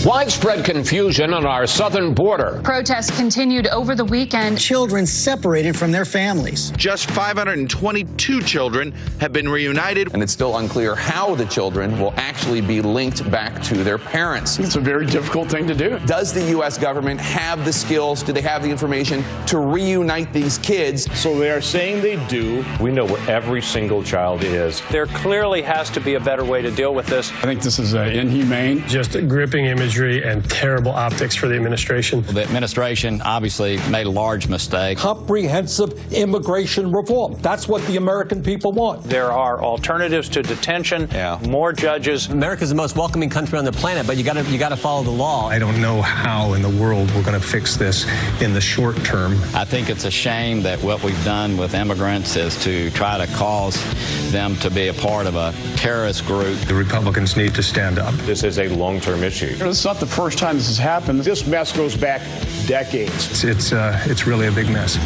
Widespread confusion on our southern border. Protests continued over the weekend. Children separated from their families. Just 522 children have been reunited. And it's still unclear how the children will actually be linked back to their parents. It's a very difficult thing to do. Does the U.S. government have the skills? Do they have the information to reunite these kids? So they are saying they do. We know where every single child is. There clearly has to be a better way to deal with this. I think this is inhumane. Just gripping imagery and terrible optics for the administration. The administration obviously made a large mistake. Comprehensive immigration reform. That's what the American people want. There are alternatives to detention, more judges. America's the most welcoming country on the planet, but you got to follow the law. I don't know how in the world we're going to fix this in the short term. I think it's a shame that what we've done with immigrants is to try to cause them to be a part of a terrorist group. The Republicans need to stand up. This is a long-term issue. It's not the first time this has happened. This mess goes back decades. It's really a big mess.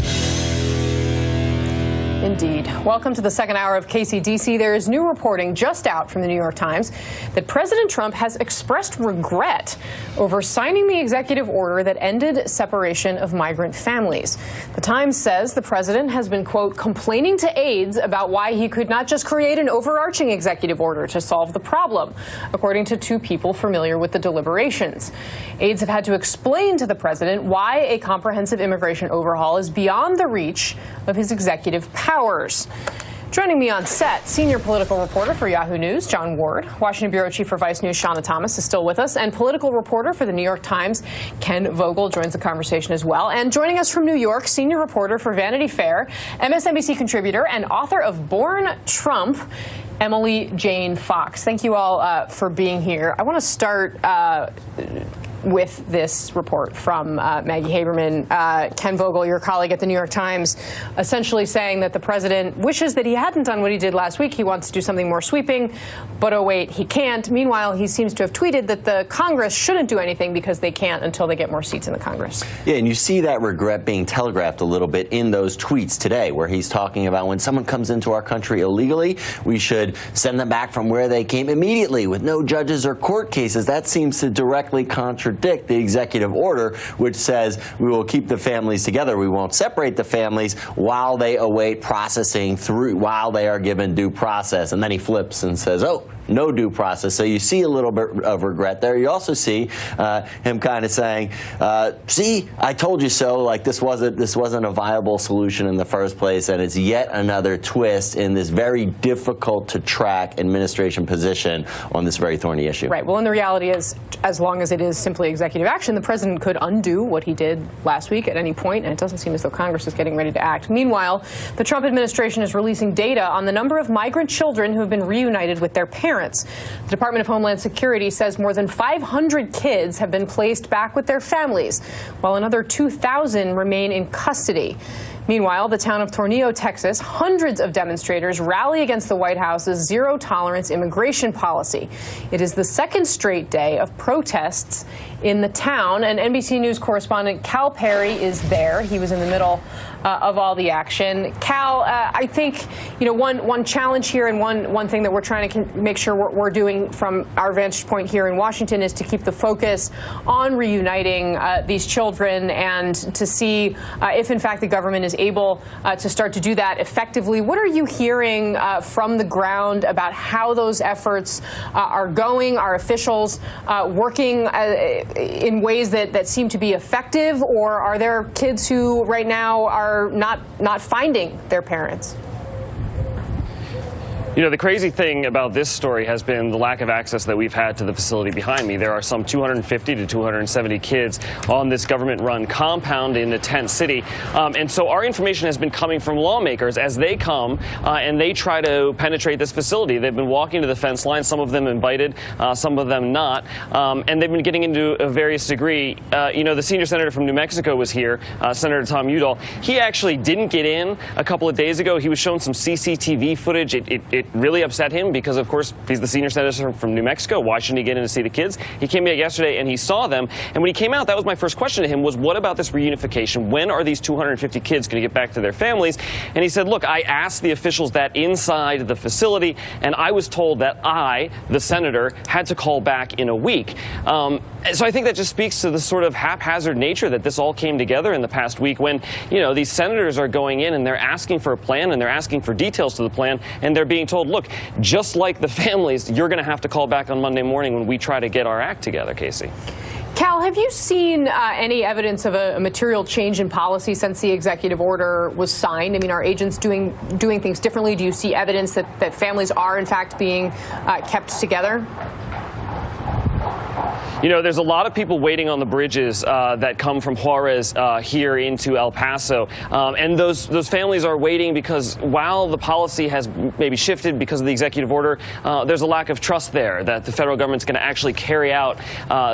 Indeed. Welcome to the second hour of KCDC. There is new reporting just out from the New York Times that President Trump has expressed regret over signing the executive order that ended separation of migrant families. The Times says the president has been, quote, complaining to aides about why he could not just create an overarching executive order to solve the problem, according to two people familiar with the deliberations. Aides have had to explain to the president why a comprehensive immigration overhaul is beyond the reach of his executive powers. Joining me on set, senior political reporter for Yahoo News, John Ward. Washington Bureau Chief for Vice News, Shauna Thomas, is still with us. And political reporter for the New York Times, Ken Vogel, joins the conversation as well. And joining us from New York, senior reporter for Vanity Fair, MSNBC contributor, and author of Born Trump, Emily Jane Fox. Thank you all for being here. I want to start with this report from Maggie Haberman. Ken Vogel, your colleague at the New York Times, essentially saying that the president wishes that he hadn't done what he did last week. He wants to do something more sweeping, but oh wait, he can't. Meanwhile, he seems to have tweeted that the Congress shouldn't do anything because they can't until they get more seats in the Congress. Yeah, and you see that regret being telegraphed a little bit in those tweets today, where he's talking about when someone comes into our country illegally, we should send them back from where they came immediately with no judges or court cases. That seems to directly contradict the executive order, which says we will keep the families together. We won't separate the families while they await processing while they are given due process. And then he flips and says, oh, no due process. So you see a little bit of regret there. You also see him kind of saying, see, I told you so, like this wasn't a viable solution in the first place, and it's yet another twist in this very difficult to track administration position on this very thorny issue. Right. Well, and the reality is, as long as it is simply executive action, the president could undo what he did last week at any point, and it doesn't seem as though Congress is getting ready to act. Meanwhile, the Trump administration is releasing data on the number of migrant children who have been reunited with their parents. The Department of Homeland Security says more than 500 kids have been placed back with their families, while another 2,000 remain in custody. Meanwhile, the town of Tornillo, Texas, hundreds of demonstrators rally against the White House's zero-tolerance immigration policy. It is the second straight day of protests in the town, and NBC News correspondent Cal Perry is there. He was in the middle of all the action. Cal, I think one challenge here, and one thing that we're trying to make sure we're doing from our vantage point here in Washington is to keep the focus on reuniting these children and to see if, in fact, the government is able to start to do that effectively. What are you hearing from the ground about how those efforts are going? Are officials working in ways that seem to be effective, or are there kids who right now are not finding their parents? You know, the crazy thing about this story has been the lack of access that we've had to the facility behind me. There are some 250 to 270 kids on this government-run compound in the tent city. And so our information has been coming from lawmakers as they come and they try to penetrate this facility. They've been walking to the fence line, some of them invited, some of them not. And they've been getting into a various degree. The senior senator from New Mexico was here, Senator Tom Udall. He actually didn't get in a couple of days ago. He was shown some CCTV footage. It It really upset him because, of course, he's the senior senator from New Mexico. Why shouldn't he get in to see the kids? He came back yesterday and he saw them. And when he came out, that was my first question to him was, what about this reunification? When are these 250 kids going to get back to their families? And he said, look, I asked the officials that inside the facility, and I was told that I, the senator, had to call back in a week. So I think that just speaks to the sort of haphazard nature that this all came together in the past week when, you know, these senators are going in and they're asking for a plan and they're asking for details to the plan, and they're being told, look, just like the families, you're going to have to call back on Monday morning when we try to get our act together, Casey. Cal, have you seen any evidence of a material change in policy since the executive order was signed? I mean, are agents doing things differently? Do you see evidence that families are, in fact, being kept together? You know, there's a lot of people waiting on the bridges that come from Juarez here into El Paso. And those families are waiting because while the policy has maybe shifted because of the executive order, there's a lack of trust there that the federal government's going to actually carry out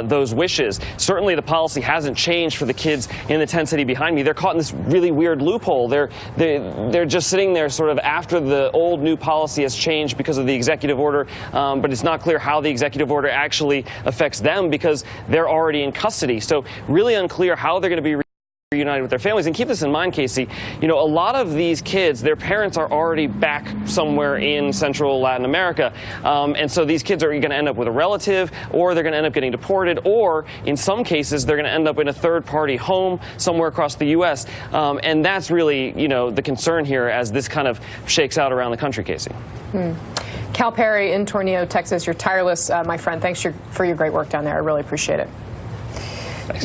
those wishes. Certainly the policy hasn't changed for the kids in the tent city behind me. They're caught in this really weird loophole. They're just sitting there sort of after the old new policy has changed because of the executive order, but it's not clear how the executive order actually affects them because they're already in custody. So really unclear how they're going to be reunited with their families. And keep this in mind, Casey, you know, a lot of these kids, their parents are already back somewhere in Central Latin America. And so these kids are going to end up with a relative, or they're going to end up getting deported, or in some cases, they're going to end up in a third-party home somewhere across the U.S. And that's really, you know, the concern here as this kind of shakes out around the country, Casey. Cal Perry in Tornillo, Texas. You're tireless, my friend. Thanks for your great work down there. I really appreciate it.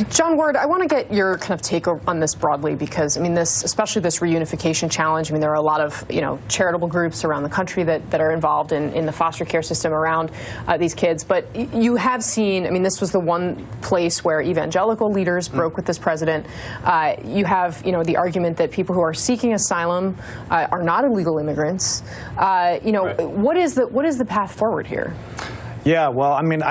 John Ward, I want to get your kind of take on this broadly because, I mean, especially this reunification challenge, I mean, there are a lot of, you know, charitable groups around the country that are involved in the foster care system around these kids. But you have seen, I mean, this was the one place where evangelical leaders broke with this president. You have, you know, the argument that people who are seeking asylum are not illegal immigrants. You know, what is the path forward here? Yeah, well, I mean,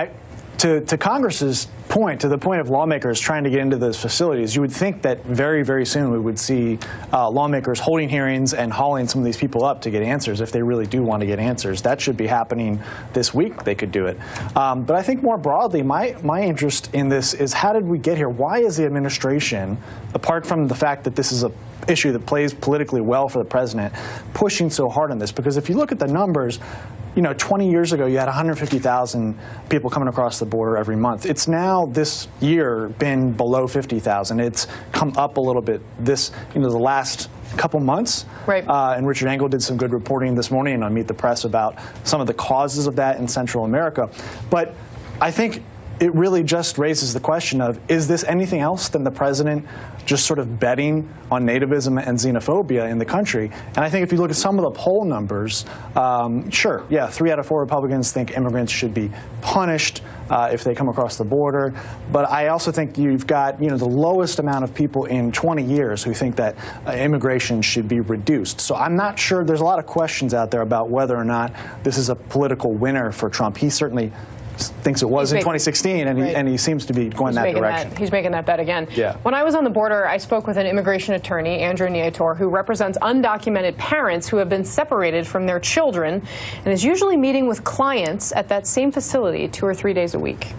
to Congress's point, to the point of lawmakers trying to get into those facilities, you would think that very, very soon we would see lawmakers holding hearings and hauling some of these people up to get answers if they really do want to get answers. That should be happening this week. They could do it. But I think more broadly, my interest in this is how did we get here? Why is the administration, apart from the fact that this is an issue that plays politically well for the president, pushing so hard on this? Because if you look at the numbers, you know, 20 years ago, you had 150,000 people coming across the border every month. It's now this year been below 50,000. It's come up a little bit this, you know, the last couple months. Right. And Richard Engel did some good reporting this morning on Meet the Press about some of the causes of that in Central America. But I think it really just raises the question of, is this anything else than the president just sort of betting on nativism and xenophobia in the country? And I think if you look at some of the poll numbers, sure, yeah, 3 out of 4 Republicans think immigrants should be punished if they come across the border. But I also think you've got, you know, the lowest amount of people in 20 years who think that immigration should be reduced. So I'm not sure. There's a lot of questions out there about whether or not this is a political winner for Trump. He certainly thinks it was in 2016, and he seems to be going that direction. He's making that bet again. Yeah. When I was on the border, I spoke with an immigration attorney, Andrew Nietor, who represents undocumented parents who have been separated from their children and is usually meeting with clients at that same facility 2 or 3 days a week.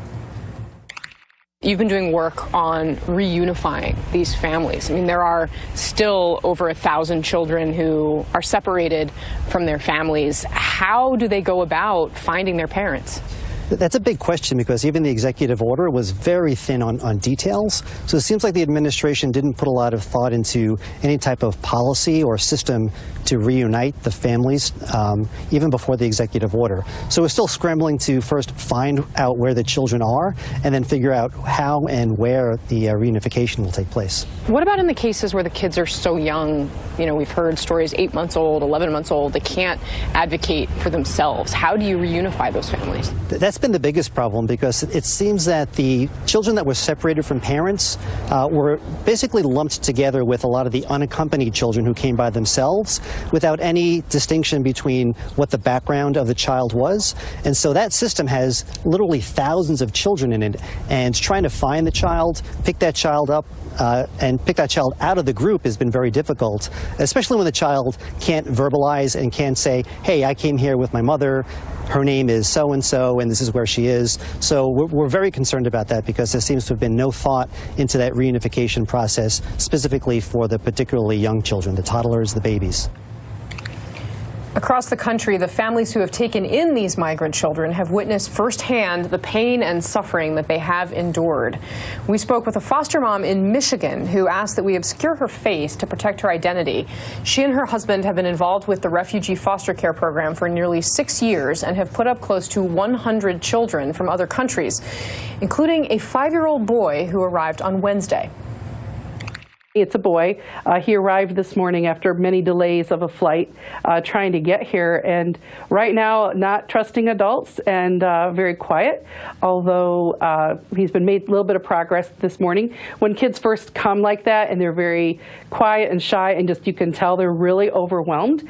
You've been doing work on reunifying these families. I mean, there are still over 1,000 children who are separated from their families. How do they go about finding their parents? That's a big question because even the executive order was very thin on details. So it seems like the administration didn't put a lot of thought into any type of policy or system to reunite the families even before the executive order. So we're still scrambling to first find out where the children are and then figure out how and where the reunification will take place. What about in the cases where the kids are so young? You know, we've heard stories 8 months old, 11 months old. They can't advocate for themselves. How do you reunify those families? That's that's been the biggest problem, because it seems that the children that were separated from parents were basically lumped together with a lot of the unaccompanied children who came by themselves without any distinction between what the background of the child was. And so that system has literally thousands of children in it, and trying to find the child, pick that child up, and pick that child out of the group has been very difficult, especially when the child can't verbalize and can't say, hey, I came here with my mother, her name is so-and-so, and this is where she is. So we're very concerned about that, because there seems to have been no thought into that reunification process specifically for the particularly young children, the toddlers, the babies. Across the country, the families who have taken in these migrant children have witnessed firsthand the pain and suffering that they have endured. We spoke with a foster mom in Michigan who asked that we obscure her face to protect her identity. She and her husband have been involved with the refugee foster care program for nearly 6 years and have put up close to 100 children from other countries, including a 5-year-old boy who arrived on Wednesday. It's a boy. He arrived this morning after many delays of a flight trying to get here, and right now not trusting adults and very quiet, although he's been made a little bit of progress this morning. When kids first come like that and they're very quiet and shy and just you can tell they're really overwhelmed,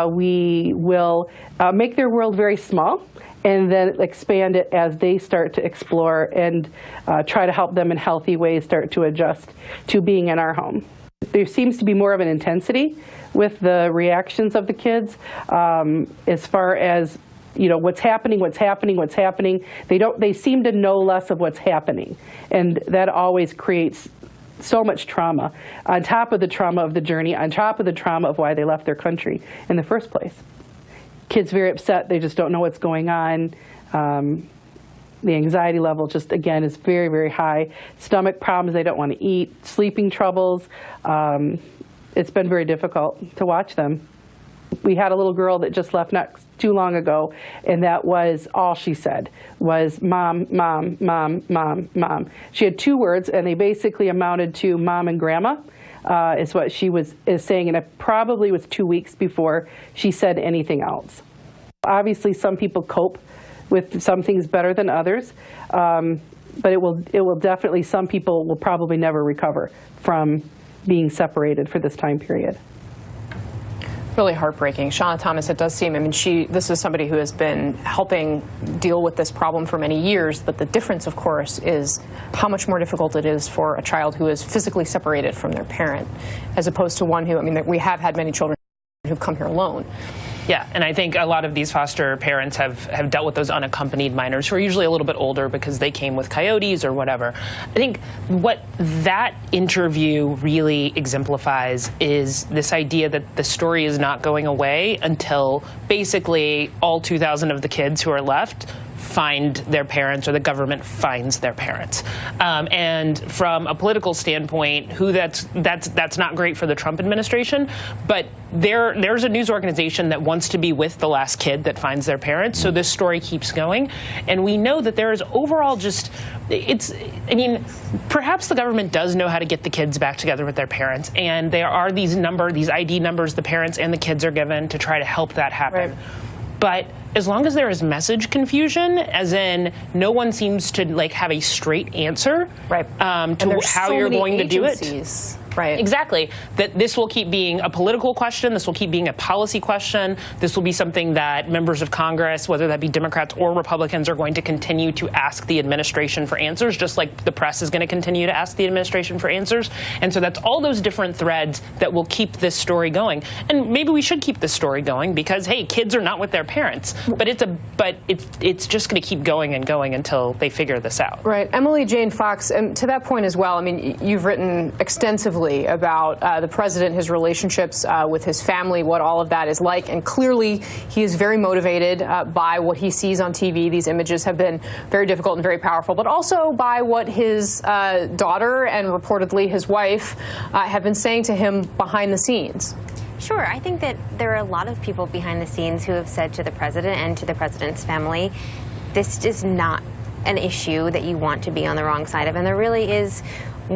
we will make their world very small and then expand it as they start to explore and try to help them in healthy ways start to adjust to being in our home. There seems to be more of an intensity with the reactions of the kids as far as, you know, what's happening. They seem to know less of what's happening, and that always creates so much trauma on top of the trauma of the journey, on top of the trauma of why they left their country in the first place. Kids very upset, they just don't know what's going on. The anxiety level just, again, is very, very high. Stomach problems, they don't want to eat, sleeping troubles. It's been very difficult to watch them. We had a little girl that just left not too long ago, and that was all she said, was mom, mom, mom, mom, mom. She had 2 words, and they basically amounted to mom and grandma. Is what she is saying, and it probably was 2 weeks before she said anything else. Obviously, some people cope with some things better than others, but it will definitely, some people will probably never recover from being separated for this time period. Really heartbreaking. Shauna Thomas, it does seem, I mean, this is somebody who has been helping deal with this problem for many years, but the difference, of course, is how much more difficult it is for a child who is physically separated from their parent, as opposed to one who, I mean, we have had many children who've come here alone. Yeah, and I think a lot of these foster parents have dealt with those unaccompanied minors who are usually a little bit older because they came with coyotes or whatever. I think what that interview really exemplifies is this idea that the story is not going away until basically all 2,000 of the kids who are left find their parents, or the government finds their parents. And from a political standpoint, that's not great for the Trump administration, but there's a news organization that wants to be with the last kid that finds their parents, so this story keeps going. And we know that there is overall I mean, perhaps the government does know how to get the kids back together with their parents, and there are these ID numbers the parents and the kids are given to try to help that happen. Right. But as long as there is message confusion, as in no one seems to have a straight answer to how you're going to do it. Right. Exactly. That this will keep being a political question. This will keep being a policy question. This will be something that members of Congress, whether that be Democrats or Republicans, are going to continue to ask the administration for answers, just like the press is going to continue to ask the administration for answers. And so that's all those different threads that will keep this story going. And maybe we should keep this story going because, hey, kids are not with their parents. But it's just going to keep going and going until they figure this out. Right. Emily Jane Fox, and to that point as well, I mean, you've written extensively about the president, his relationships with his family, what all of that is like, and clearly he is very motivated by what he sees on TV. These images have been very difficult and very powerful, but also by what his daughter and reportedly his wife have been saying to him behind the scenes. Sure. I think that there are a lot of people behind the scenes who have said to the president and to the president's family, this is not an issue that you want to be on the wrong side of, and there really is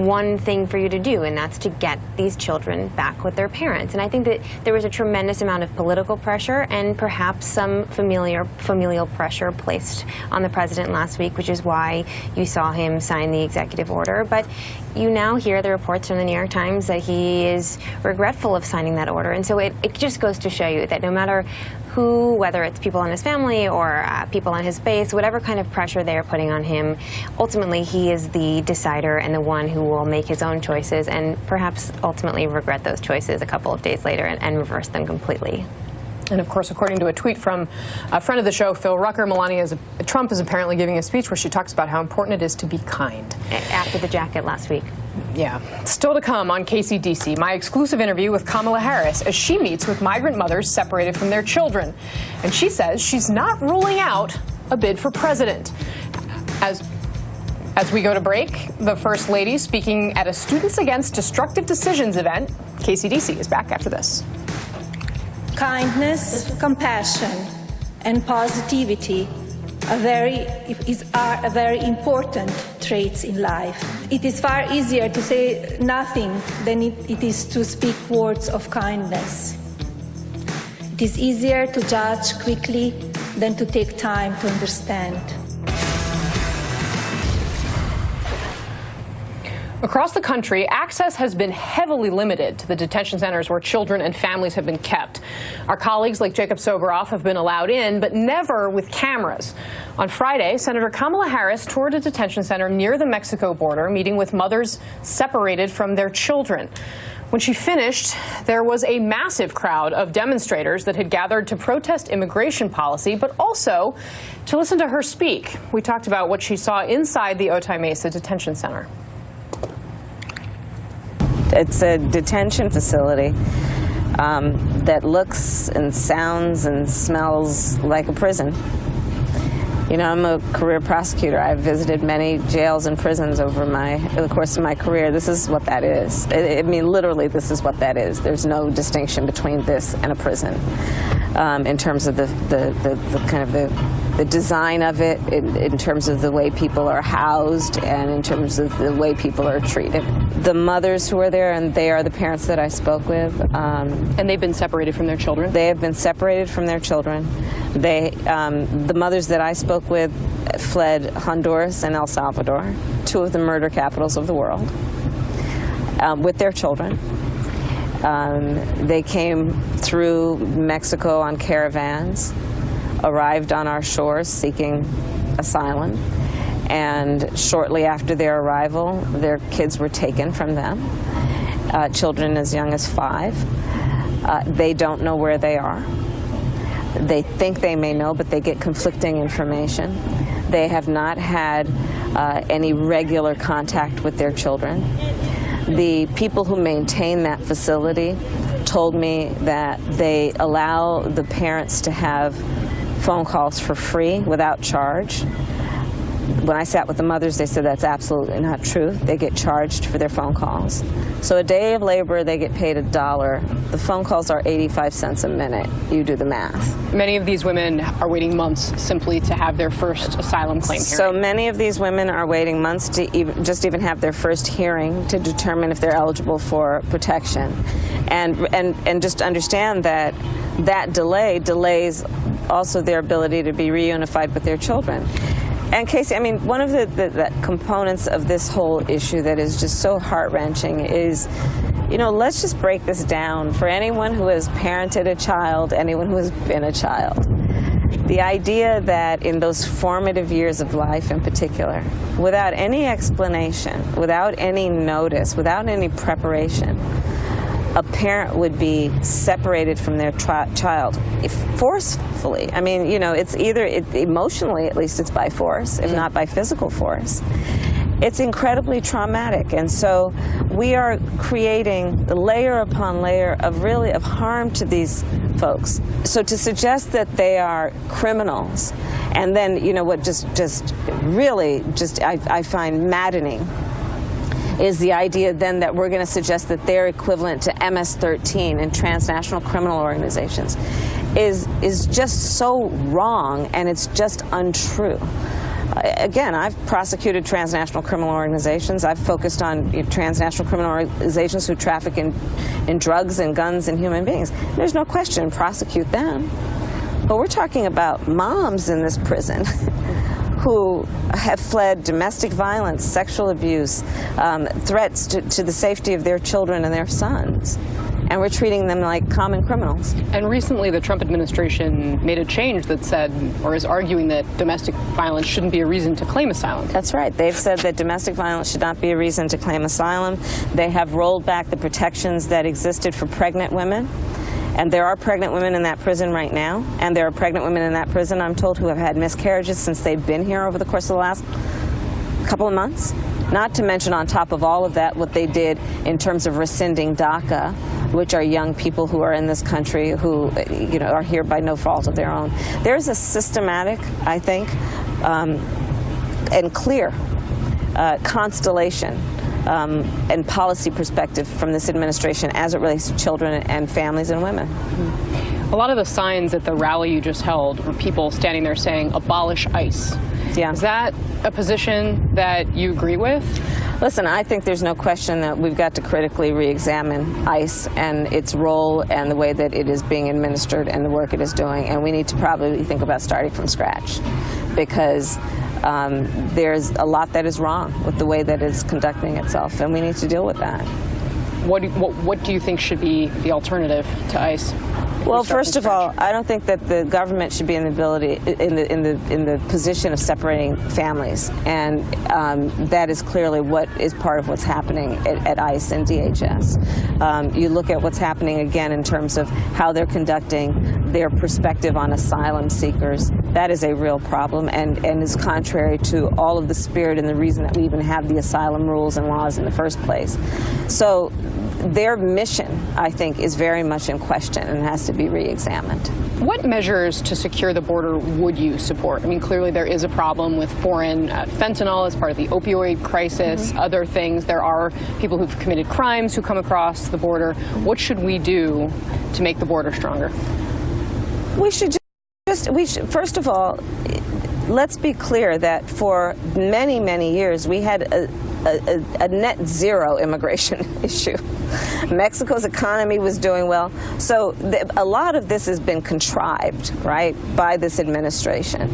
one thing for you to do, and that's to get these children back with their parents. And I think that there was a tremendous amount of political pressure and perhaps some familial pressure placed on the president last week, which is why you saw him sign the executive order. But you now hear the reports from the New York Times that he is regretful of signing that order. And so it just goes to show you that no matter who, whether it's people in his family or people on his base, whatever kind of pressure they're putting on him, ultimately he is the decider and the one who will make his own choices and perhaps ultimately regret those choices a couple of days later and reverse them completely. And of course, according to a tweet from a friend of the show, Phil Rucker, Trump is apparently giving a speech where she talks about how important it is to be kind. After the jacket last week. Yeah. Still to come on KCDC, my exclusive interview with Kamala Harris as she meets with migrant mothers separated from their children. And she says she's not ruling out a bid for president. As we go to break, the First Lady speaking at a Students Against Destructive Decisions event. KCDC is back after this. Kindness, compassion, and positivity are very important traits in life. It is far easier to say nothing than it is to speak words of kindness. It is easier to judge quickly than to take time to understand. Across the country, access has been heavily limited to the detention centers where children and families have been kept. Our colleagues like Jacob Soboroff have been allowed in, but never with cameras. On Friday, Senator Kamala Harris toured a detention center near the Mexico border, meeting with mothers separated from their children. When she finished, there was a massive crowd of demonstrators that had gathered to protest immigration policy, but also to listen to her speak. We talked about what she saw inside the Otay Mesa Detention Center. It's a detention facility that looks and sounds and smells like a prison. You know, I'm a career prosecutor. I've visited many jails and prisons over the course of my career. This is what that is. I mean, literally, this is what that is. There's no distinction between this and a prison in terms of the kind of the design of it, in terms of the way people are housed, and in terms of the way people are treated. The mothers who are there, and they are the parents that I spoke with. And they've been separated from their children? They have been separated from their children. The mothers that I spoke with fled Honduras and El Salvador, two of the murder capitals of the world, with their children. They came through Mexico on caravans, arrived on our shores seeking asylum, and shortly after their arrival, their kids were taken from them, children as young as 5. They don't know where they are. They think they may know, but they get conflicting information. They have not had any regular contact with their children. The people who maintain that facility told me that they allow the parents to have phone calls for free without charge. When I sat with the mothers, they said that's absolutely not true. They get charged for their phone calls. So a day of labor, they get paid $1. The phone calls are 85 cents a minute. You do the math. Many of these women are waiting months simply to have their first asylum claim hearing. So many of these women are waiting months to even have their first hearing to determine if they're eligible for protection. And just understand that delay delays also their ability to be reunified with their children. And Casey, I mean, one of the components of this whole issue that is just so heart-wrenching is, you know, let's just break this down for anyone who has parented a child, anyone who has been a child. The idea that in those formative years of life in particular, without any explanation, without any notice, without any preparation, a parent would be separated from their child forcefully. I mean, you know, it's either, emotionally at least, it's by force, if not by physical force. It's incredibly traumatic, and so we are creating layer upon layer of harm to these folks. So to suggest that they are criminals, and then, you know, what I find maddening is the idea then that we're going to suggest that they're equivalent to MS-13 and transnational criminal organizations is just so wrong, and it's just untrue. Again, I've prosecuted transnational criminal organizations. I've focused on transnational criminal organizations who traffic in drugs and guns and human beings. There's no question, prosecute them. But we're talking about moms in this prison who have fled domestic violence, sexual abuse, threats to the safety of their children and their sons. And we're treating them like common criminals. And recently the Trump administration made a change that said, or is arguing that domestic violence shouldn't be a reason to claim asylum. That's right. They've said that domestic violence should not be a reason to claim asylum. They have rolled back the protections that existed for pregnant women. And there are pregnant women in that prison right now. And there are pregnant women in that prison, I'm told, who have had miscarriages since they've been here over the course of the last couple of months. Not to mention, on top of all of that, what they did in terms of rescinding DACA, which are young people who are in this country who, are here by no fault of their own. There's a systematic, I think, and clear constellation and policy perspective from this administration as it relates to children and families and women. A lot of the signs at the rally you just held were people standing there saying, abolish ICE. Yeah. Is that a position that you agree with? Listen, I think there's no question that we've got to critically re-examine ICE and its role and the way that it is being administered and the work it is doing. And we need to probably think about starting from scratch, because there's a lot that is wrong with the way that it's conducting itself, and we need to deal with that. What do you think should be the alternative to ICE? Well, first of all, I don't think that the government should be in the position of separating families, and that is clearly what is part of what's happening at ICE and DHS. You look at what's happening again in terms of how they're conducting their perspective on asylum seekers. That is a real problem, and is contrary to all of the spirit and the reason that we even have the asylum rules and laws in the first place. So their mission, I think, is very much in question and has to be re-examined. What measures to secure the border would you support? I mean, clearly there is a problem with foreign fentanyl as part of the opioid crisis, other things. There are people who've committed crimes who come across the border. What should we do to make the border stronger? We should first of all, let's be clear that for many, many years we had a net zero immigration issue. Mexico's economy was doing well. So a lot of this has been contrived, right, by this administration.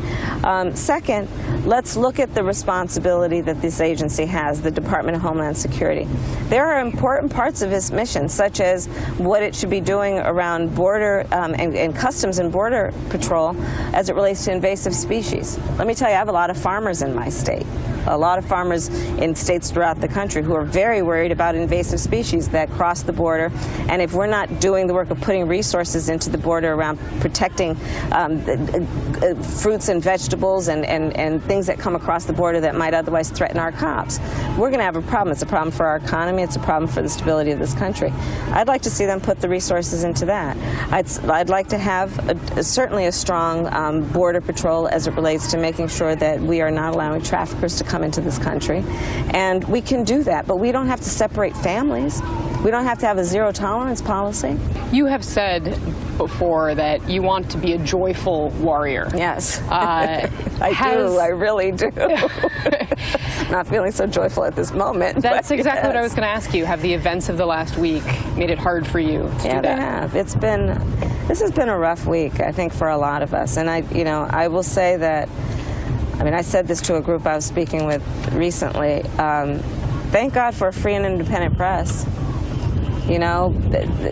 Second, let's look at the responsibility that this agency has, the Department of Homeland Security. There are important parts of its mission, such as what it should be doing around border and customs and border patrol as it relates to invasive species. Let me tell you, I have a lot of farmers in my state. A lot of farmers in states throughout the country who are very worried about invasive species that cross the border. And if we're not doing the work of putting resources into the border around protecting fruits and vegetables and things that come across the border that might otherwise threaten our crops, we're going to have a problem. It's a problem for our economy. It's a problem for the stability of this country. I'd like to see them put the resources into that. I'd like to have certainly a strong border patrol as it relates to making sure that we are not allowing traffickers to come into this country. And we can do that, but we don't have to separate families. We don't have to have a zero tolerance policy. You have said before that you want to be a joyful warrior. Yes. I do. I really do. Not feeling so joyful at this moment. That's exactly what I was going to ask you. Have the events of the last week made it hard for you to do that? Yeah, they have. This has been a rough week, I think, for a lot of us. And I will say that, I said this to a group I was speaking with recently. Thank God for a free and independent press.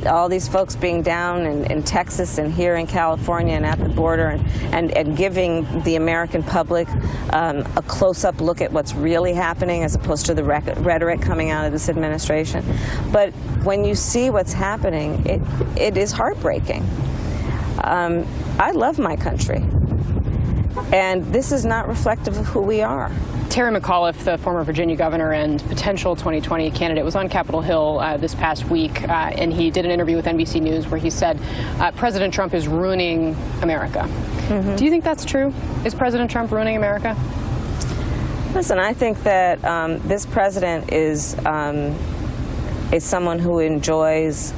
All these folks being down in Texas and here in California and at the border and giving the American public a close-up look at what's really happening as opposed to the rhetoric coming out of this administration. But when you see what's happening, it is heartbreaking. I love my country. And this is not reflective of who we are. Terry McAuliffe, the former Virginia governor and potential 2020 candidate, was on Capitol Hill this past week, and he did an interview with NBC News where he said President Trump is ruining America. Do you think that's true? Is President Trump ruining America? Listen, I think that this president is someone who enjoys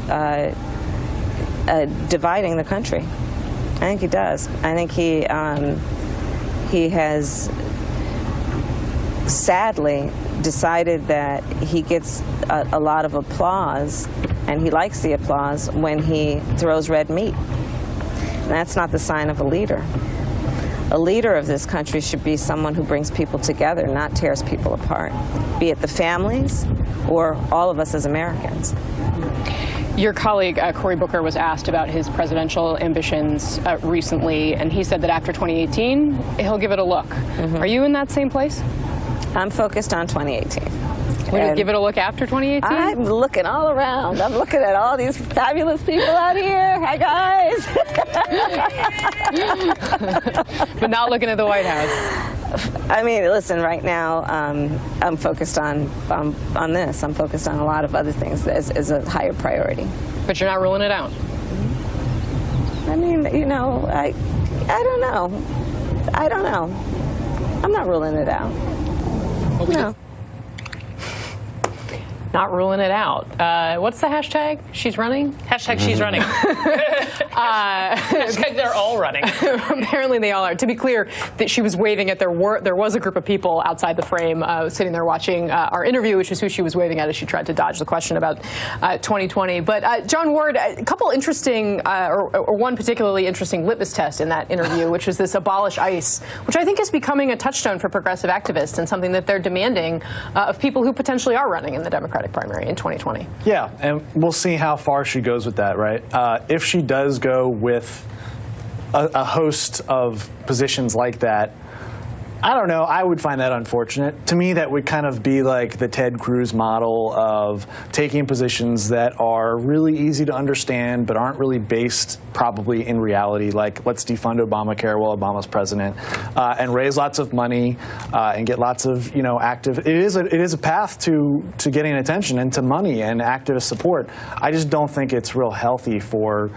dividing the country. I think he does. I think he has sadly decided that he gets a lot of applause, and he likes the applause when he throws red meat. And that's not the sign of a leader. A leader of this country should be someone who brings people together, not tears people apart, be it the families or all of us as Americans. Your colleague, Cory Booker, was asked about his presidential ambitions recently, and he said that after 2018, he'll give it a look. Are you in that same place? I'm focused on 2018. Will you give it a look after 2018? I'm looking all around. I'm looking at all these fabulous people out here. Hi, guys. But not looking at the White House. I mean, listen, right now, I'm focused on this. I'm focused on a lot of other things as a higher priority. But you're not ruling it out? I mean, you know, I don't know. I don't know. I'm not ruling it out. No. Not ruling it out. What's the hashtag? She's running? Hashtag she's running. Hashtag they're all running. Apparently they all are. To be clear, that she was waving at, there was a group of people outside the frame sitting there watching our interview, which is who she was waving at as she tried to dodge the question about 2020. But John Ward, a couple interesting, or one particularly interesting litmus test in that interview, which was this abolish ICE, which I think is becoming a touchstone for progressive activists and something that they're demanding of people who potentially are running in the Democratic primary in 2020. Yeah, and we'll see how far she goes with that, right? If she does go with a host of positions like that, I don't know. I would find that unfortunate. To me, that would kind of be like the Ted Cruz model of taking positions that are really easy to understand but aren't really based probably in reality, like let's defund Obamacare while Obama's president, and raise lots of money and get lots of active. It is a path to getting attention and to money and activist support. I just don't think it's real healthy for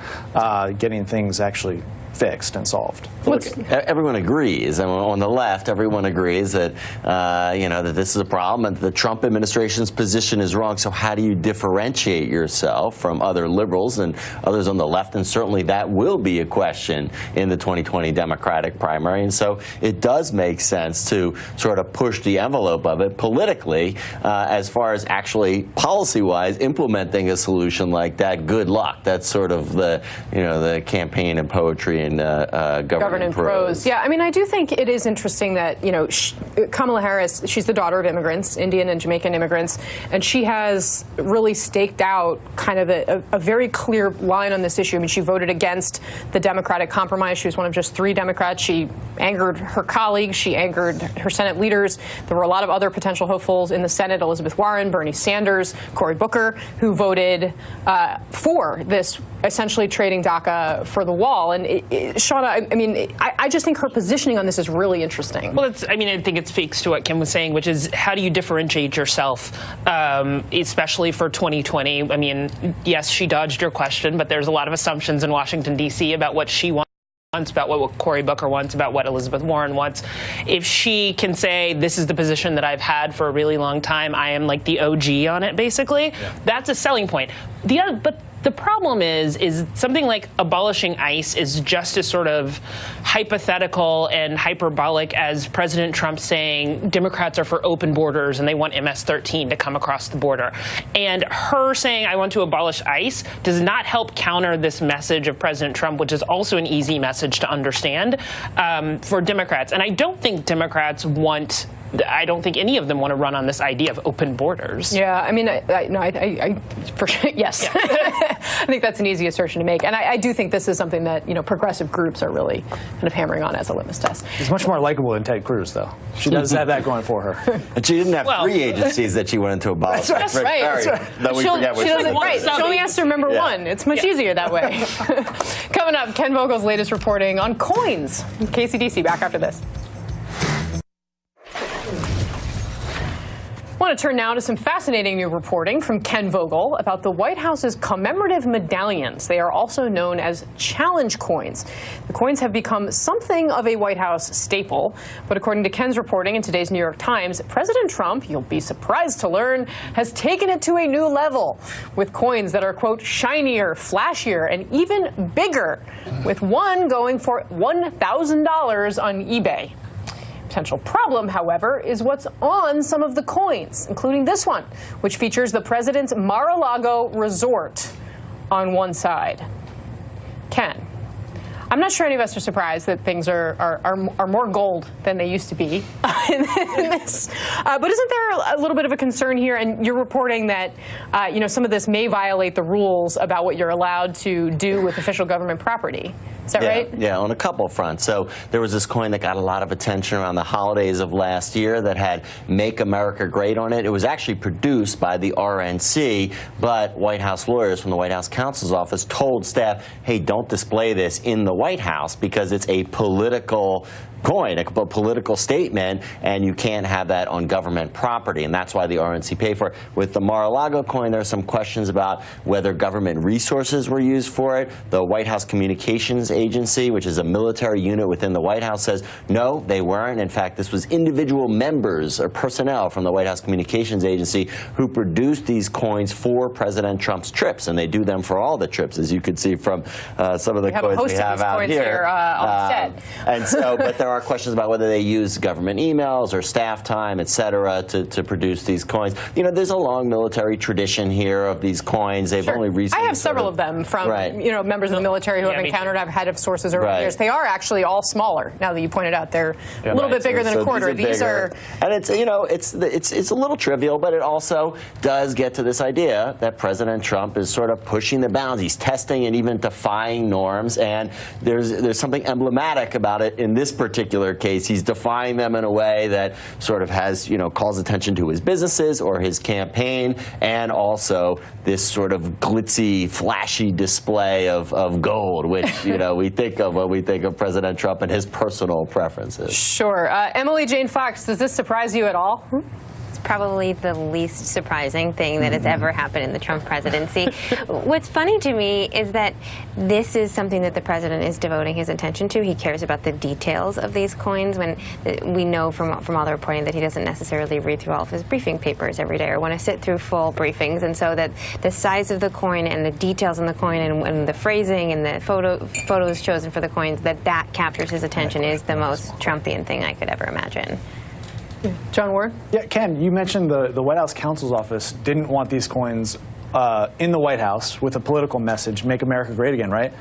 getting things actually fixed and solved. Look, everyone agrees, and on the left, everyone agrees that that this is a problem and the Trump administration's position is wrong. So how do you differentiate yourself from other liberals and others on the left? And certainly that will be a question in the 2020 Democratic primary. And so it does make sense to sort of push the envelope of it politically, as far as actually policy-wise implementing a solution like that. Good luck. That's sort of the the campaign and poetry and government in prose. Yeah, I mean, I do think it is interesting that, Kamala Harris, she's the daughter of immigrants, Indian and Jamaican immigrants, and she has really staked out kind of a very clear line on this issue. I mean, she voted against the Democratic compromise. She was one of just 3 Democrats. She angered her colleagues. She angered her Senate leaders. There were a lot of other potential hopefuls in the Senate, Elizabeth Warren, Bernie Sanders, Cory Booker, who voted for this essentially trading DACA for the wall. And Shauna, I mean, I just think her positioning on this is really interesting. Well, I think it speaks to what Kim was saying, which is how do you differentiate yourself, especially for 2020? I mean, yes, she dodged your question, but there's a lot of assumptions in Washington, D.C. about what she wants, about what Cory Booker wants, about what Elizabeth Warren wants. If she can say, this is the position that I've had for a really long time, I am like the OG on it, basically, that's a selling point. But the problem is something like abolishing ICE is just as sort of hypothetical and hyperbolic as President Trump saying Democrats are for open borders and they want MS-13 to come across the border. And her saying, I want to abolish ICE, does not help counter this message of President Trump, which is also an easy message to understand for Democrats. And I don't think Democrats want I don't think any of them want to run on this idea of open borders. Yeah, I mean, for sure, yes. Yeah. I think that's an easy assertion to make. And I do think this is something that, progressive groups are really kind of hammering on as a little test. She's much more likable than Ted Cruz, though. She does have that going for her. And she didn't have 3 agencies that she wanted to abolish. That's right. That's right. That we forget which one. She only has to remember one. It's much easier that way. Coming up, Ken Vogel's latest reporting on coins. KCDC, back after this. I want to turn now to some fascinating new reporting from Ken Vogel about the White House's commemorative medallions. They are also known as challenge coins. The coins have become something of a White House staple, but according to Ken's reporting in today's New York Times, President Trump, you'll be surprised to learn, has taken it to a new level with coins that are, quote, shinier, flashier, and even bigger, with one going for $1,000 on eBay. potential problem, however, is what's on some of the coins, including this one, which features the president's Mar-a-Lago resort on one side. Ken, I'm not sure any of us are surprised that things are more gold than they used to be in this. But isn't there a little bit of a concern here? And you're reporting that some of this may violate the rules about what you're allowed to do with official government property. Is that right? Yeah, on a couple fronts. So there was this coin that got a lot of attention around the holidays of last year that had "Make America Great" on it. It was actually produced by the RNC, but White House lawyers from the White House counsel's office told staff, hey, don't display this in the White House because it's a political coin, a political statement, and you can't have that on government property, and that's why the RNC paid for it. With the Mar-a-Lago coin, there are some questions about whether government resources were used for it. The White House Communications Agency, which is a military unit within the White House, says no, they weren't. In fact, this was individual members or personnel from the White House Communications Agency who produced these coins for President Trump's trips, and they do them for all the trips, as you can see from some of the coins we have out here. On set. And so, but there are questions about whether they use government emails or staff time, et cetera, to produce these coins. You know, there's a long military tradition here of these coins. They've only recently. I have several of them from members of the military who I've encountered. I've had sources over the years. They are actually all smaller. Now that you pointed out, they're a little bit bigger than a quarter. These are, and it's it's a little trivial, but it also does get to this idea that President Trump is sort of pushing the bounds. He's testing and even defying norms, and there's something emblematic about it in this particular case. He's defying them in a way that sort of has, calls attention to his businesses or his campaign, and also this sort of glitzy, flashy display of gold, which, we think of when we think of President Trump and his personal preferences. Sure. Emily Jane Fox, does this surprise you at all? Probably the least surprising thing that has ever happened in the Trump presidency. What's funny to me is that this is something that the president is devoting his attention to. He cares about the details of these coins, when we know from all the reporting that he doesn't necessarily read through all of his briefing papers every day or want to sit through full briefings, and so that the size of the coin and the details on the coin and the phrasing and the photos chosen for the coins, that captures his attention is the most Trumpian thing I could ever imagine. John Ward? Yeah, Ken, you mentioned the White House counsel's office didn't want these coins in the White House with a political message, "Make America Great Again," right?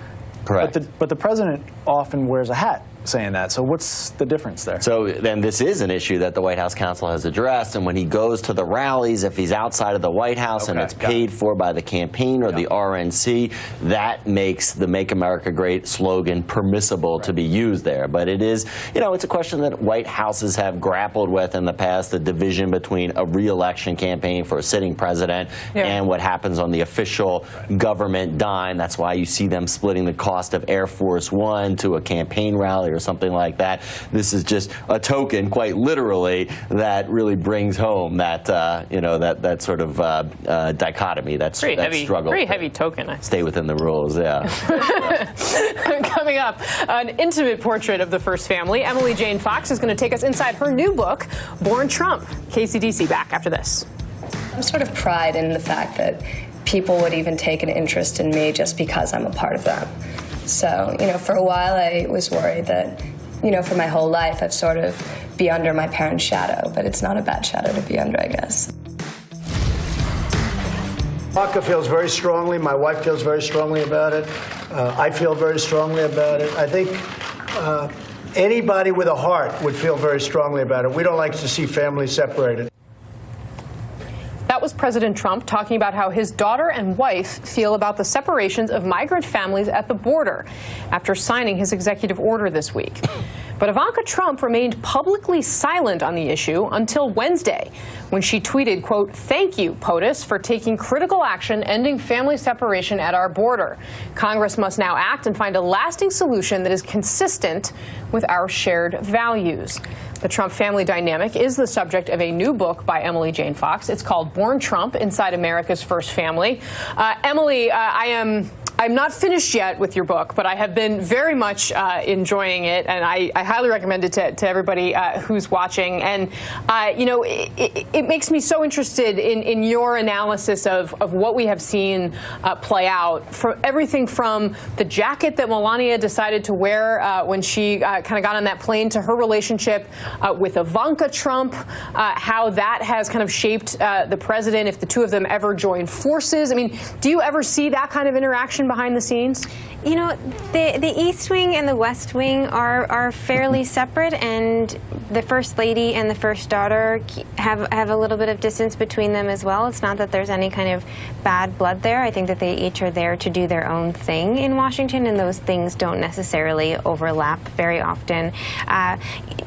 Correct. But the president often wears a hat saying that. So what's the difference there? So then this is an issue that the White House counsel has addressed, and when he goes to the rallies, if he's outside of the White House and it's paid for by the campaign or the RNC, that makes the "Make America Great" slogan permissible to be used there. But it is, it's a question that White Houses have grappled with in the past, the division between a re-election campaign for a sitting president and what happens on the official government dime. That's why you see them splitting the cost of Air Force One to a campaign rally or something like that. This is just a token, quite literally, that really brings home that that sort of dichotomy, that struggle. Pretty heavy token. Stay within the rules, yeah. Coming up, an intimate portrait of the first family. Emily Jane Fox is going to take us inside her new book, Born Trump. KCDC back after this. I'm sort of pride in the fact that people would even take an interest in me just because I'm a part of them. So, for a while I was worried that, for my whole life I've sort of be under my parents' shadow, but it's not a bad shadow to be under, I guess. Marka feels very strongly. My wife feels very strongly about it. I feel very strongly about it. I think anybody with a heart would feel very strongly about it. We don't like to see families separated. That was President Trump talking about how his daughter and wife feel about the separations of migrant families at the border after signing his executive order this week. But Ivanka Trump remained publicly silent on the issue until Wednesday, when she tweeted, quote, "Thank you, POTUS, for taking critical action ending family separation at our border. Congress must now act and find a lasting solution that is consistent with our shared values." The Trump family dynamic is the subject of a new book by Emily Jane Fox. It's called Born Trump: Inside America's First Family. Emily, I I'm not finished yet with your book, but I have been very much enjoying it, and I highly recommend it to everybody who's watching. And it makes me so interested in your analysis of what we have seen play out, from everything from the jacket that Melania decided to wear when she kind of got on that plane, to her relationship with Ivanka Trump, how that has kind of shaped the president if the two of them ever join forces. I mean, do you ever see that kind of interaction behind the scenes? You know, the East Wing and the West Wing are fairly separate, and the First Lady and the First Daughter have a little bit of distance between them as well. It's not that there's any kind of bad blood there. I think that they each are there to do their own thing in Washington, and those things don't necessarily overlap very often.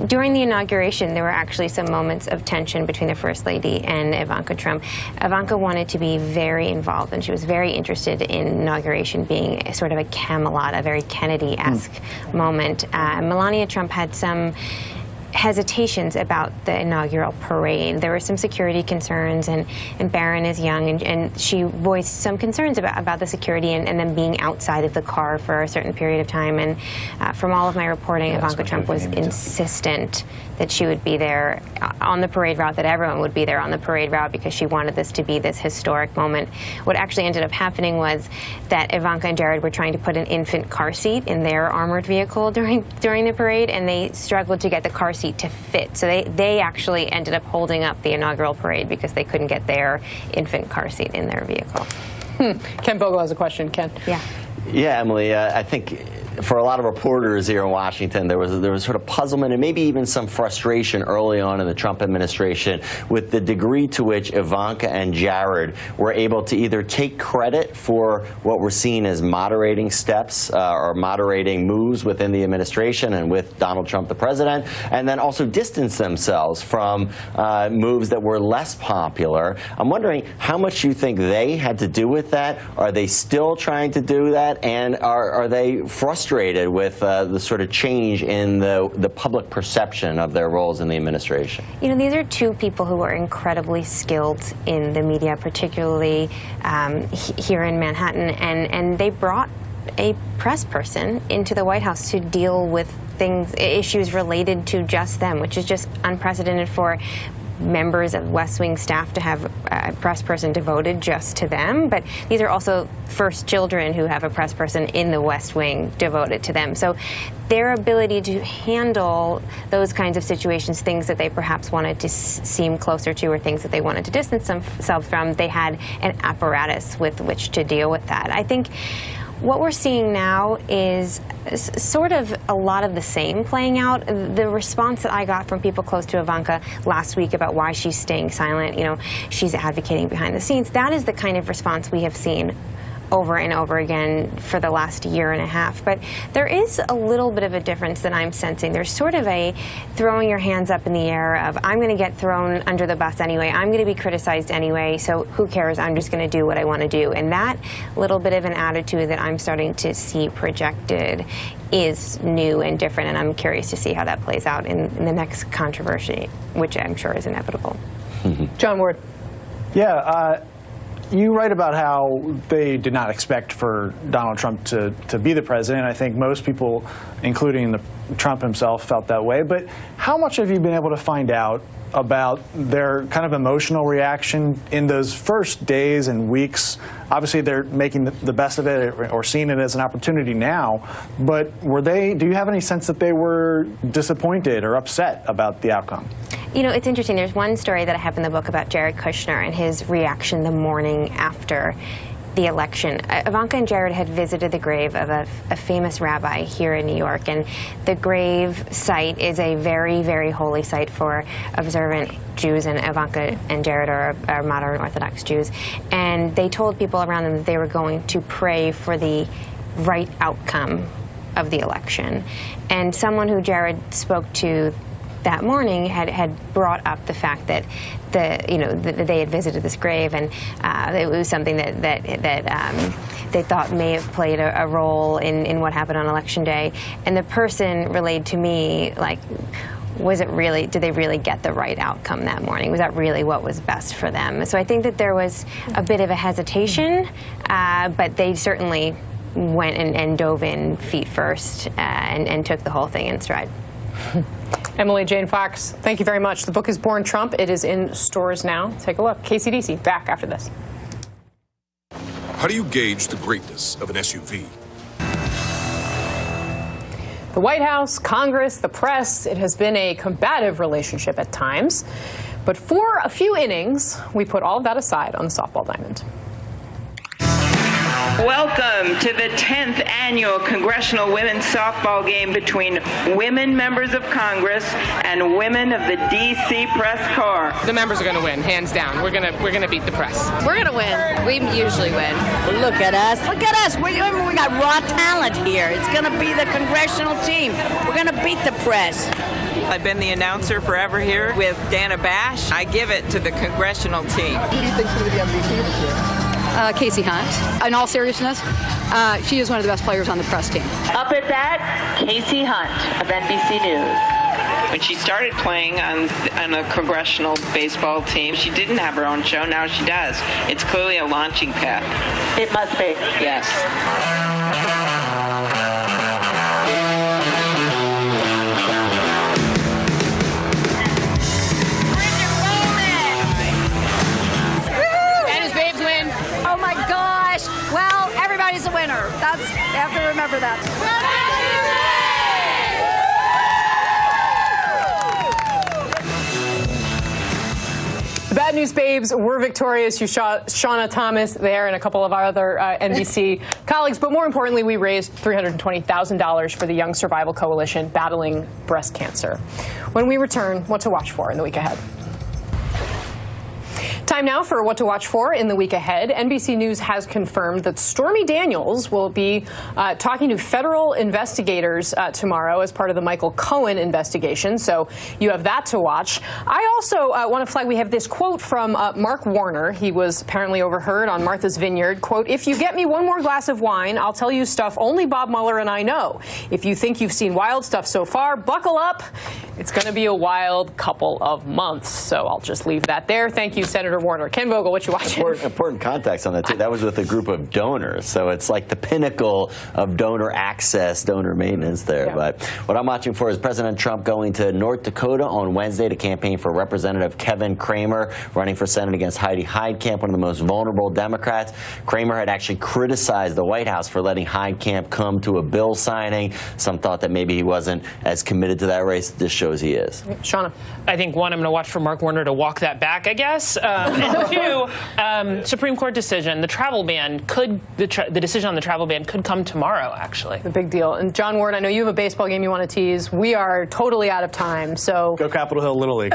During the inauguration, there were actually some moments of tension between the First Lady and Ivanka Trump. Ivanka wanted to be very involved, and she was very interested in inauguration being sort of a Camelot, a very Kennedy-esque moment. Melania Trump had some hesitations about the inaugural parade. There were some security concerns, and Barron is young, and she voiced some concerns about the security and them being outside of the car for a certain period of time. And from all of my reporting, Ivanka Trump was insistent that she would be there on the parade route, that everyone would be there on the parade route, because she wanted this to be this historic moment. What actually ended up happening was that Ivanka and Jared were trying to put an infant car seat in their armored vehicle during the parade, and they struggled to get the car seat to fit. So they actually ended up holding up the inaugural parade because they couldn't get their infant car seat in their vehicle. Ken Vogel has a question. Ken. Yeah. Yeah, Emily, I think for a lot of reporters here in Washington, there was sort of puzzlement and maybe even some frustration early on in the Trump administration with the degree to which Ivanka and Jared were able to either take credit for what were seen as moderating steps or moderating moves within the administration and with Donald Trump, the president, and then also distance themselves from moves that were less popular. I'm wondering how much you think they had to do with that. Are they still trying to do that? And are they frustrated with the sort of change in the public perception of their roles in the administration? You know, these are two people who are incredibly skilled in the media, particularly here in Manhattan, and they brought a press person into the White House to deal with issues related to just them, which is just unprecedented for members of West Wing staff to have a press person devoted just to them. But these are also first children who have a press person in the West Wing devoted to them. So their ability to handle those kinds of situations, things that they perhaps wanted to seem closer to or things that they wanted to distance themselves from, they had an apparatus with which to deal with that. I think what we're seeing now is sort of a lot of the same playing out. The response that I got from people close to Ivanka last week about why she's staying silent, you know, she's advocating behind the scenes, that is the kind of response we have seen over and over again for the last year and a half. But there is a little bit of a difference that I'm sensing. There's sort of a throwing your hands up in the air of, I'm going to get thrown under the bus anyway, I'm going to be criticized anyway, so who cares, I'm just going to do what I want to do. And that little bit of an attitude that I'm starting to see projected is new and different, and I'm curious to see how that plays out in the next controversy, which I'm sure is inevitable. John Ward. Yeah, you write about how they did not expect for Donald Trump to be the president. I think most people, including Trump himself, felt that way. But how much have you been able to find out about their kind of emotional reaction in those first days and weeks? Obviously, they're making the best of it or seeing it as an opportunity now. But do you have any sense that they were disappointed or upset about the outcome? You know, it's interesting. There's one story that I have in the book about Jared Kushner and his reaction the morning after the election. Ivanka and Jared had visited the grave of a famous rabbi here in New York, and the grave site is a very, very holy site for observant Jews, and Ivanka and Jared are modern Orthodox Jews. And they told people around them that they were going to pray for the right outcome of the election. And someone who Jared spoke to that morning had brought up the fact that they had visited this grave, and it was something that they thought may have played a role in what happened on Election Day. And the person relayed to me, like, did they really get the right outcome that morning? Was that really what was best for them? So I think that there was a bit of a hesitation, but they certainly went and dove in feet first and took the whole thing in stride. Emily Jane Fox, thank you very much. The book is Born Trump. It is in stores now. Take a look. KCDC, back after this. How do you gauge the greatness of an SUV? The White House, Congress, the press, it has been a combative relationship at times. But for a few innings, we put all of that aside on the softball diamond. Welcome to the 10th annual Congressional Women's Softball Game between women members of Congress and women of the D.C. press corps. The members are going to win, hands down. We're going to beat the press. We're going to win. We usually win. Look at us. Look at us. We got raw talent here. It's going to be the congressional team. We're going to beat the press. I've been the announcer forever here with Dana Bash. I give it to the congressional team. Who do you think's going to be MVP this year? Casey Hunt. In all seriousness, she is one of the best players on the press team. Up at that, Casey Hunt of NBC News. When she started playing on a congressional baseball team, she didn't have her own show. Now she does. It's clearly a launching pad. It must be. Yes. Oh my gosh. Well, everybody's a winner. You have to remember that. The Bad News Babes were victorious. You saw Shauna Thomas there and a couple of our other NBC colleagues. But more importantly, we raised $320,000 for the Young Survival Coalition battling breast cancer. When we return, what to watch for in the week ahead. Time now for what to watch for in the week ahead. NBC News has confirmed that Stormy Daniels will be talking to federal investigators tomorrow as part of the Michael Cohen investigation. So you have that to watch. I also want to flag we have this quote from Mark Warner. He was apparently overheard on Martha's Vineyard. Quote, "If you get me one more glass of wine, I'll tell you stuff only Bob Mueller and I know. If you think you've seen wild stuff so far, buckle up. It's going to be a wild couple of months." So I'll just leave that there. Thank you, Senator Warner. Ken Vogel, what you watching? Important context on that, too. That was with a group of donors. So it's like the pinnacle of donor access, donor maintenance there. Yeah. But what I'm watching for is President Trump going to North Dakota on Wednesday to campaign for Representative Kevin Cramer, running for Senate against Heidi Heitkamp, one of the most vulnerable Democrats. Cramer had actually criticized the White House for letting Heitkamp come to a bill signing. Some thought that maybe he wasn't as committed to that race. This shows he is. Shauna? I think, one, I'm going to watch for Mark Warner to walk that back, I guess. And two, Supreme Court decision. The travel ban the decision on the travel ban could come tomorrow, actually. A big deal. And John Ward, I know you have a baseball game you want to tease. We are totally out of time, so go Capitol Hill Little League.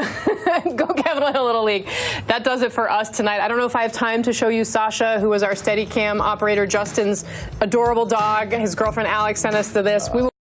Go Capitol Hill Little League. That does it for us tonight. I don't know if I have time to show you Sasha, who was our Steadicam operator. Justin's adorable dog. His girlfriend Alex sent us to this. We will